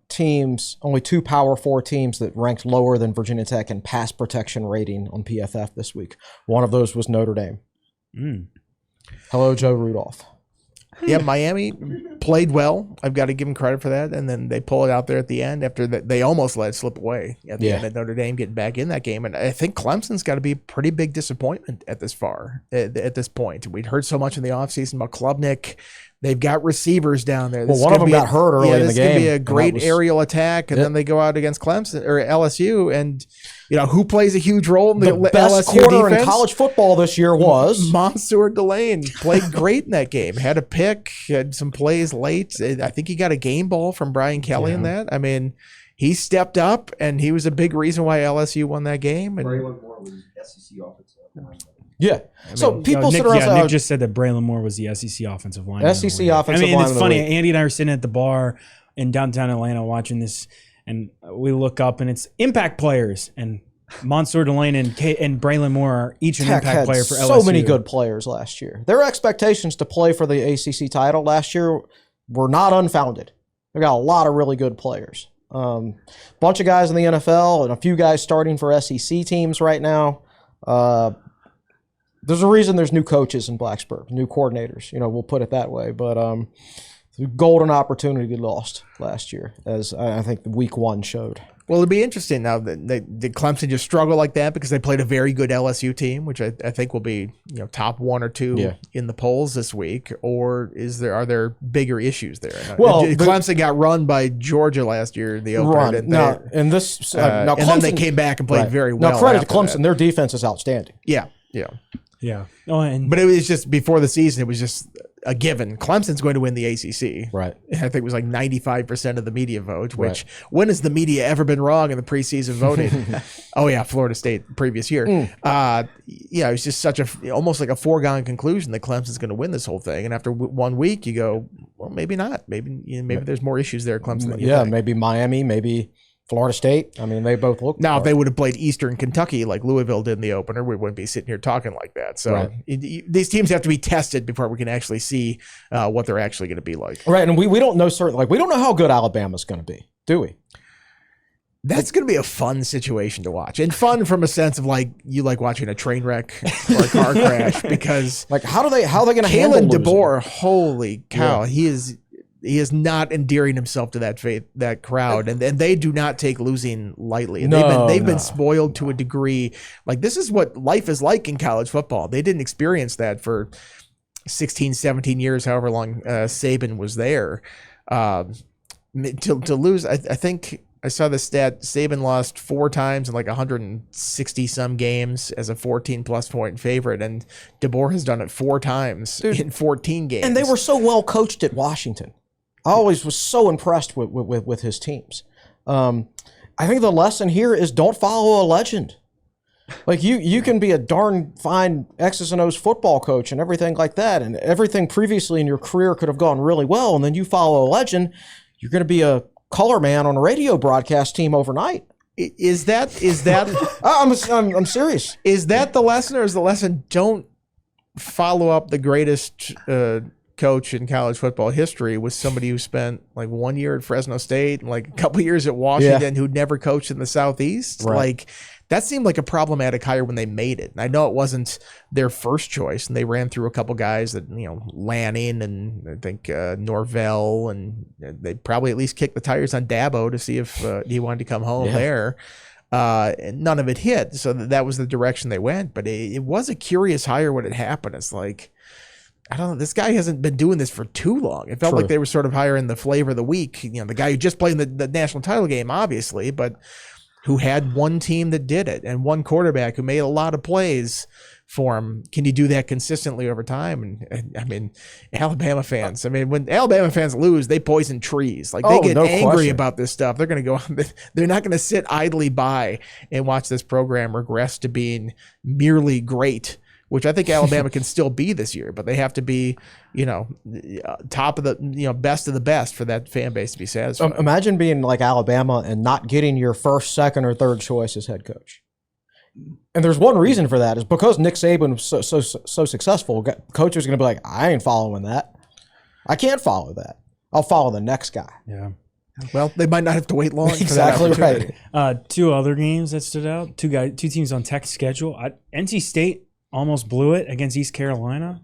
Power 4 teams that ranked lower than Virginia Tech in pass protection rating on PFF this week. One of those was Notre Dame. Hello, Joe Rudolph. Yeah, Miami played well. I've got to give them credit for that. And then they pull it out there at the end after they almost let it slip away at the end of Notre Dame getting back in that game. And I think Clemson's got to be a pretty big disappointment at this point. We'd heard so much in the offseason about Klubnik. They've got receivers down there. One of them got hurt early in the game. This is going to be a great aerial attack, and then they go out against Clemson or LSU, and who plays a huge role in the best LSU corner defense? in college football this year was Mansour Delane. Played great in that game. Had a pick. Had some plays late. I think he got a game ball from Brian Kelly in that. I mean, he stepped up, and he was a big reason why LSU won that game. And Braylon Moore was SEC offensive. Yeah. Nick just said that Braylon Moore was the SEC offensive lineman. SEC offensive lineman. I mean, it's funny. Andy and I were sitting at the bar in downtown Atlanta watching this, and we look up, and it's impact players. And Mansour Delane and Braylon Moore are each an impact player for LSU. So many good players last year. Their expectations to play for the ACC title last year were not unfounded. They got a lot of really good players. Bunch of guys in the NFL and a few guys starting for SEC teams right now. There's a reason there's new coaches in Blacksburg, new coordinators. We'll put it that way. But golden opportunity lost last year, as I think the week 1 showed. Well, it'll be interesting now. Did Clemson just struggle like that because they played a very good LSU team, which I think will be top 1 or 2 in the polls this week, or are there bigger issues there? Well, Clemson got run by Georgia last year in the opener. And then they came back and played very well. Now, credit to Clemson, their defense is outstanding. Yeah. Oh, but it was just before the season, it was just a given. Clemson's going to win the ACC. Right. I think it was like 95% of the media vote, which when has the media ever been wrong in the preseason voting? Oh, yeah, Florida State previous year. It was just almost like a foregone conclusion that Clemson's going to win this whole thing. And after 1 week, you go, well, maybe not. Maybe there's more issues there at Clemson than you think. Maybe Miami, maybe Florida State. I mean, they both look. Now, if they would have played Eastern Kentucky like Louisville did in the opener, we wouldn't be sitting here talking like that. So these teams have to be tested before we can actually see what they're actually going to be like. Right, and we don't know we don't know how good Alabama's going to be, do we? That's going to be a fun situation to watch, and fun from a sense of you like watching a train wreck or a car crash, because how are they going to handle Kalen DeBoer? Holy cow, he is not endearing himself to that crowd, and they do not take losing lightly. They've been spoiled to a degree. This is what life is like in college football. They didn't experience that for 16, 17 years, however long Saban was there. To lose, I think I saw the stat, Saban lost 4 times in 160 some games as a 14+ point favorite, and DeBoer has done it 4 times in 14 games. And they were so well coached at Washington. I always was so impressed with his teams. I think the lesson here is don't follow a legend. You can be a darn fine X's and O's football coach and everything like that, and everything previously in your career could have gone really well, and then you follow a legend, you're going to be a color man on a radio broadcast team overnight. Is that I'm serious. Is that the lesson, or is the lesson don't follow up the greatest coach in college football history with somebody who spent 1 year at Fresno State and a couple years at Washington who'd never coached in the Southeast? Right. That seemed like a problematic hire when they made it. And I know it wasn't their first choice, and they ran through a couple guys that, Lanning and I think Norvell, and they probably at least kicked the tires on Dabo to see if he wanted to come home there. And none of it hit. So that was the direction they went. But it was a curious hire when it happened. It's I don't know. This guy hasn't been doing this for too long. It felt like they were sort of hiring the flavor of the week. The guy who just played in the national title game, obviously, but who had one team that did it and one quarterback who made a lot of plays for him. Can you do that consistently over time? And I mean, Alabama fans, when Alabama fans lose, they poison trees. They get angry about this stuff. They're going to go, they're not going to sit idly by and watch this program regress to being merely great, which I think Alabama can still be this year, but they have to be, top of the, best of the best for that fan base to be satisfied. Imagine being like Alabama and not getting your first, second, or third choice as head coach. And there's one reason for that, is because Nick Saban was so successful. Coaches are going to be like, I ain't following that. I can't follow that. I'll follow the next guy. Yeah. Well, they might not have to wait long. Exactly for that right. 2 other games that stood out. 2 teams on Tech's schedule. NC State almost blew it against East Carolina,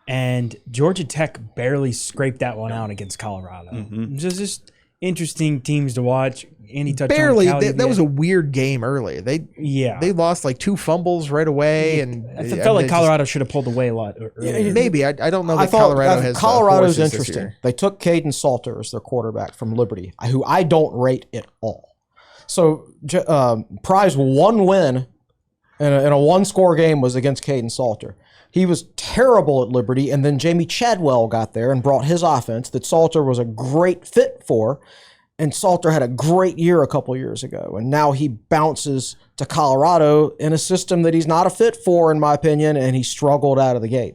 and Georgia Tech barely scraped that one out against Colorado. Mm-hmm. Just interesting teams to watch. Andy touched barely. on That was a weird game early. They lost 2 fumbles right away, and I felt like Colorado should have pulled away a lot earlier. Maybe I don't know that Colorado has. Colorado's interesting. They took Caden Salter as their quarterback from Liberty, who I don't rate at all. So Prize 1 win in a 1-score game was against Caden Salter. He was terrible at Liberty, and then Jamie Chadwell got there and brought his offense that Salter was a great fit for, and Salter had a great year a couple years ago, and now he bounces to Colorado in a system that he's not a fit for, in my opinion, and he struggled out of the gate.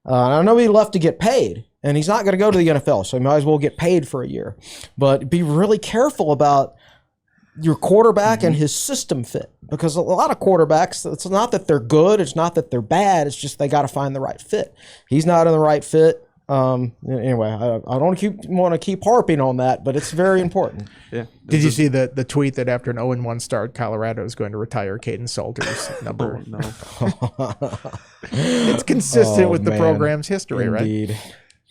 I know he left to get paid, and he's not going to go to the NFL, so he might as well get paid for a year. But be really careful about your quarterback and his system fit, because a lot of quarterbacks, it's not that they're good, it's not that they're bad, it's just they got to find the right fit. He's not in the right fit. Anyway, I don't want to keep harping on that, but it's very important. Yeah. Did you see the tweet that after an 0-1 start, Colorado is going to retire Caden Salter's number? No. It's consistent with the man. program's history, right? Indeed.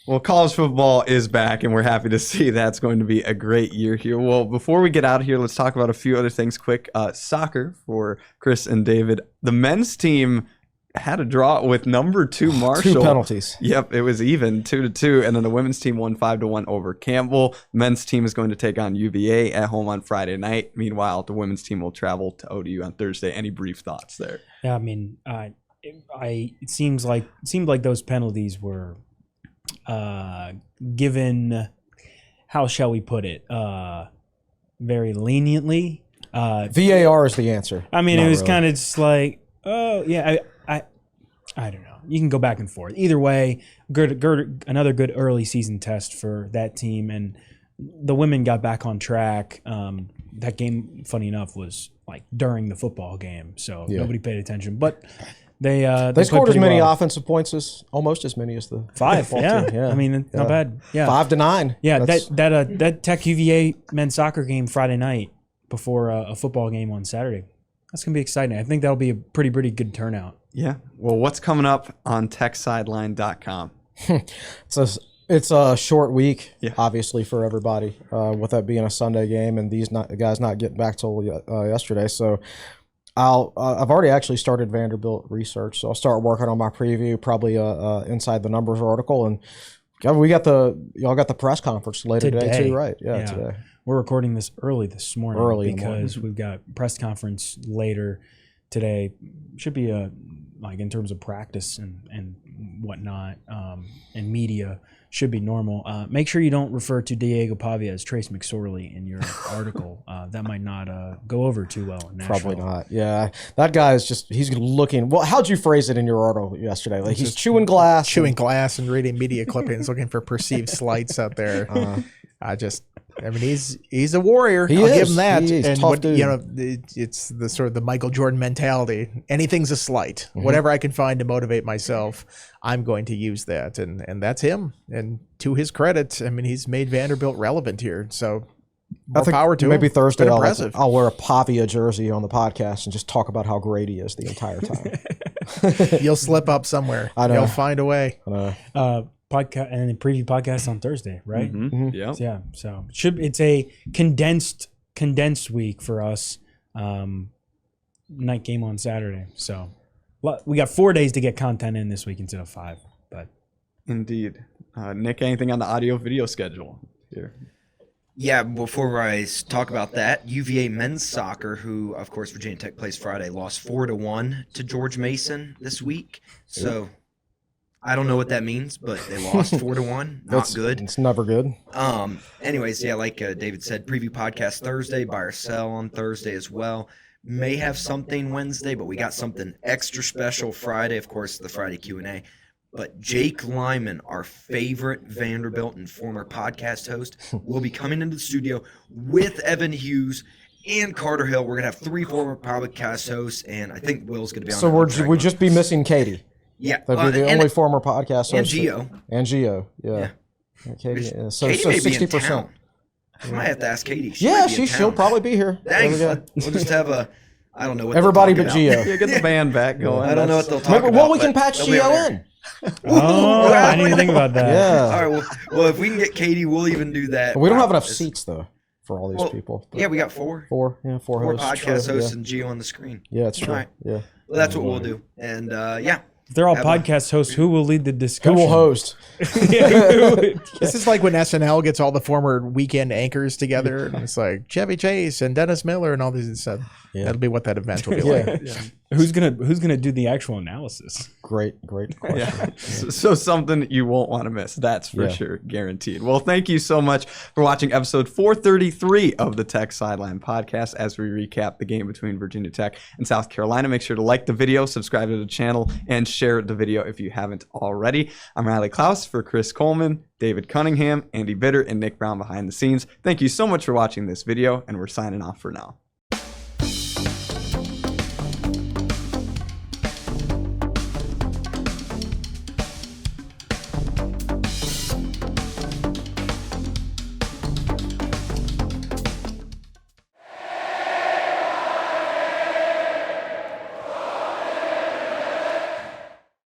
Well, college football is back, and we're happy to see that's going to be a great year here. Well, before we get out of here, let's talk about a few other things quick. Soccer for Chris and David. The men's team had a draw with number 2 Marshall. 2 penalties. Yep, it was even 2-2, and then the women's team won 5-1 over Campbell. Men's team is going to take on UVA at home on Friday night. Meanwhile, the women's team will travel to ODU on Thursday. Any brief thoughts there? Yeah, I mean, it seemed like those penalties were given. How shall we put it? Very leniently. VAR is the answer. I mean, Not it was really. kind of just like, oh yeah, I don't know. You can go back and forth. Either way, another good early season test for that team, and the women got back on track. That game, funny enough, was like during the football game, so nobody paid attention. But they scored as pretty many well. offensive points as almost as many as the 5. football Yeah. team. I mean, not bad. Yeah, 5-9. Yeah, That's- that Tech UVA men's soccer game Friday night before a football game on Saturday. That's gonna be exciting. I think that'll be a pretty good turnout. Yeah. Well, what's coming up on TechSideline.com? It's a short week, Yeah. obviously, for everybody, with that being a Sunday game and these guys not getting back till yesterday. So I've already actually started Vanderbilt research, so I'll start working on my preview, probably inside the numbers article, and y'all got the press conference later today too, right? Yeah, today. We're recording this early this morning Early in the because we've got press conference later today. Should be like in terms of practice and whatnot, and media should be normal. Make sure you don't refer to Diego Pavia as Trace McSorley in your article. That might not go over too well in Nashville. Probably not. Yeah, that guy is he's looking. Well, how'd you phrase it in your article yesterday? Like he's chewing glass. Chewing glass and reading media clippings, looking for perceived slights out there. I mean, he's a warrior. He I'll is. give him that. He is. And Tough dude. you know, it's the sort of the Michael Jordan mentality. Anything's a slight. Whatever I can find to motivate myself, I'm going to use that. And that's him. And to his credit, I mean, he's made Vanderbilt relevant here. So more power to him. maybe Thursday Been impressive. I'll wear a Pavia jersey on the podcast and just talk about how great he is the entire time. You'll slip up somewhere. I know. You'll find a way. Podcast and then preview podcast on Thursday, right? Yeah. Yeah, so it's a condensed week for us. Night game on Saturday, so we got 4 days to get content in this week instead of 5. But Indeed. Nick, anything on the audio video schedule here? Yeah, before I talk about that, UVA men's soccer, who, of course, Virginia Tech plays Friday, lost 4-1 to George Mason this week. So I don't know what that means, but they lost 4-1. Not good. It's never good. Anyways, yeah, like David said, preview podcast Thursday, buy or sell on Thursday as well. May have something Wednesday, but we got something extra special Friday. Of course, the Friday Q&A. But Jake Lyman, our favorite Vanderbilt and former podcast host, will be coming into the studio with Evan Hughes and Carter Hill. We're going to have 3 former podcast hosts, and I think Will's going to be on. So we'd just be missing Katie. Yeah. That'd be the only former podcast host. And Gio. And Gio, yeah. Katie, so Katie may be in 60%. town. I might have to ask Katie. Yeah, might be in she'll town. probably be here. Dang, There we go. we'll just have I don't know what Everybody they'll but talk about. Gio. Yeah, get the band back going. I don't know what they'll talk Maybe, about. well, we can but patch they'll be on Gio there. in. I didn't even think about that. Yeah. All right, well, if we can get Katie, we'll even do that. We don't have enough It's- seats, though, for all these people. But Yeah, we got 4. 4 4 hosts. podcast True, hosts and Gio on the screen. Yeah, it's true. All right. Yeah. Well, that's what we'll do. And yeah. If they're all Have a- podcast hosts, who will lead the Who discussion? will host? This is like when SNL gets all the former weekend anchors together, and it's like Chevy Chase and Dennis Miller and all these. And said, That'll be what that event will be like. Who's gonna do the actual analysis? Great question. Yeah. So something you won't want to miss. That's for Yeah. sure. Guaranteed. Well, thank you so much for watching episode 433 of the Tech Sideline podcast as we recap the game between Virginia Tech and South Carolina. Make sure to like the video, subscribe to the channel, and share the video if you haven't already. I'm Riley Klaus for Chris Coleman, David Cunningham, Andy Bitter, and Nick Brown behind the scenes. Thank you so much for watching this video, and we're signing off for now.